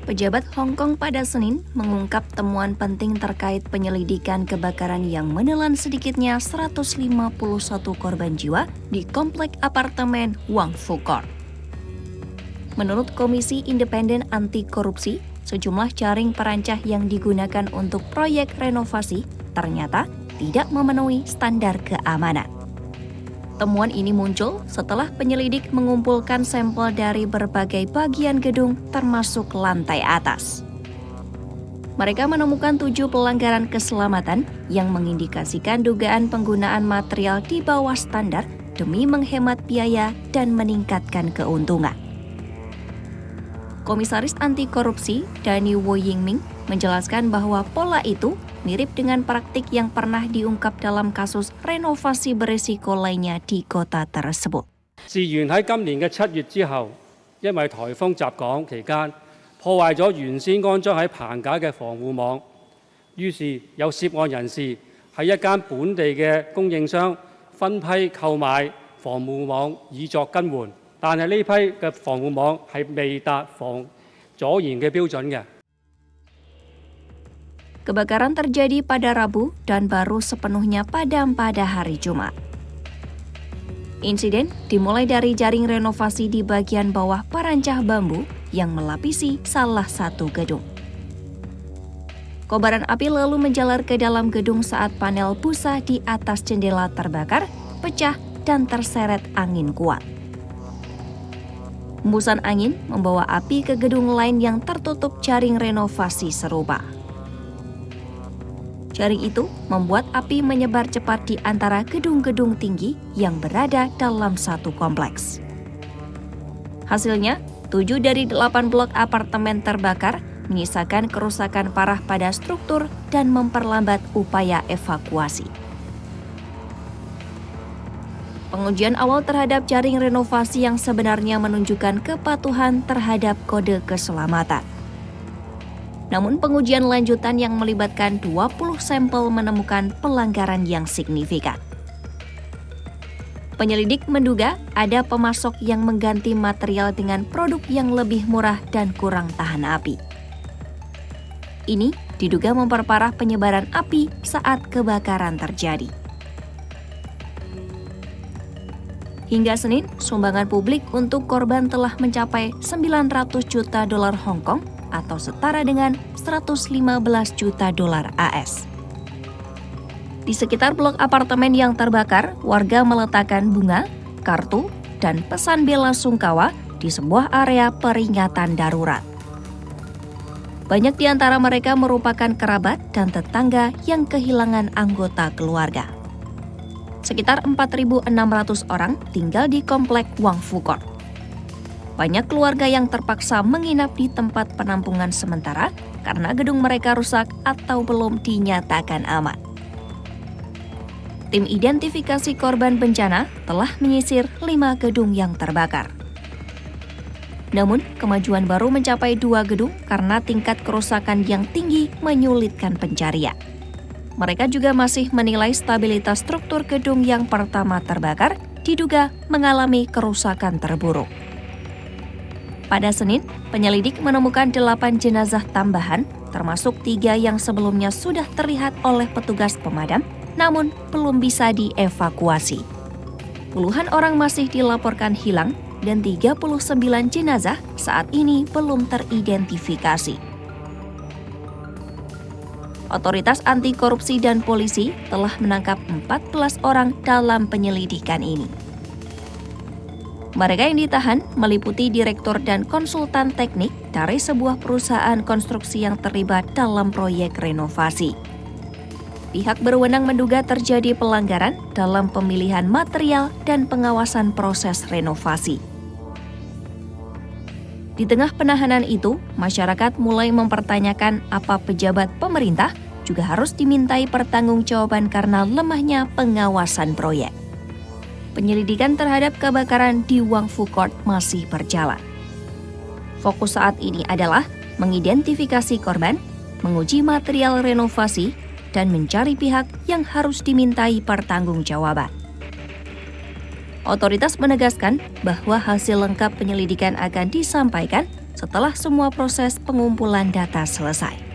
Pejabat Hong Kong pada Senin mengungkap temuan penting terkait penyelidikan kebakaran yang menelan sedikitnya 151 korban jiwa di komplek apartemen Wang Fu Court. Menurut Komisi Independen Anti Korupsi, sejumlah jaring perancah yang digunakan untuk proyek renovasi ternyata tidak memenuhi standar keamanan. Temuan ini muncul setelah penyelidik mengumpulkan sampel dari berbagai bagian gedung termasuk lantai atas. Mereka menemukan 7 pelanggaran keselamatan yang mengindikasikan dugaan penggunaan material di bawah standar demi menghemat biaya dan meningkatkan keuntungan. Komisaris Anti Korupsi Danny Wo Yingming menjelaskan bahwa pola itu mirip dengan praktik yang pernah diungkap dalam kasus renovasi berisiko lainnya di kota tersebut. 事源喺今年嘅7月之後，因為颱風襲港期間，破壞咗原先安裝喺棚架嘅防護網，於是有涉案人士喺一間本地嘅供應商分批購買防護網以作更換，但係呢批嘅防護網係未達防阻燃嘅標準嘅。 Kebakaran terjadi pada Rabu dan baru sepenuhnya padam pada hari Jumat. Insiden dimulai dari jaring renovasi di bagian bawah perancah bambu yang melapisi salah satu gedung. Kobaran api lalu menjalar ke dalam gedung saat panel busa di atas jendela terbakar, pecah, dan terseret angin kuat. Hembusan angin membawa api ke gedung lain yang tertutup jaring renovasi serupa. Jaring itu membuat api menyebar cepat di antara gedung-gedung tinggi yang berada dalam satu kompleks. Hasilnya, 7 dari 8 blok apartemen terbakar, menyisakan kerusakan parah pada struktur dan memperlambat upaya evakuasi. Pengujian awal terhadap jaring renovasi yang sebenarnya menunjukkan kepatuhan terhadap kode keselamatan. Namun pengujian lanjutan yang melibatkan 20 sampel menemukan pelanggaran yang signifikan. Penyelidik menduga ada pemasok yang mengganti material dengan produk yang lebih murah dan kurang tahan api. Ini diduga memperparah penyebaran api saat kebakaran terjadi. Hingga Senin, sumbangan publik untuk korban telah mencapai 900 juta dolar Hong Kong atau setara dengan 115 juta dolar AS. Di sekitar blok apartemen yang terbakar, warga meletakkan bunga, kartu, dan pesan bela sungkawa di sebuah area peringatan darurat. Banyak di antara mereka merupakan kerabat dan tetangga yang kehilangan anggota keluarga. Sekitar 4.600 orang tinggal di komplek Wang Fu Court. Banyak keluarga yang terpaksa menginap di tempat penampungan sementara karena gedung mereka rusak atau belum dinyatakan aman. Tim identifikasi korban bencana telah menyisir 5 gedung yang terbakar. Namun, kemajuan baru mencapai 2 gedung karena tingkat kerusakan yang tinggi menyulitkan pencarian. Mereka juga masih menilai stabilitas struktur gedung yang pertama terbakar diduga mengalami kerusakan terburuk. Pada Senin, penyelidik menemukan 8 jenazah tambahan, termasuk 3 yang sebelumnya sudah terlihat oleh petugas pemadam, namun belum bisa dievakuasi. Puluhan orang masih dilaporkan hilang dan 39 jenazah saat ini belum teridentifikasi. Otoritas anti korupsi dan polisi telah menangkap 14 orang dalam penyelidikan ini. Mereka yang ditahan meliputi direktur dan konsultan teknik dari sebuah perusahaan konstruksi yang terlibat dalam proyek renovasi. Pihak berwenang menduga terjadi pelanggaran dalam pemilihan material dan pengawasan proses renovasi. Di tengah penahanan itu, masyarakat mulai mempertanyakan apa pejabat pemerintah juga harus dimintai pertanggungjawaban karena lemahnya pengawasan proyek. Penyelidikan terhadap kebakaran di Wang Fu Court masih berjalan. Fokus saat ini adalah mengidentifikasi korban, menguji material renovasi, dan mencari pihak yang harus dimintai pertanggungjawaban. Otoritas menegaskan bahwa hasil lengkap penyelidikan akan disampaikan setelah semua proses pengumpulan data selesai.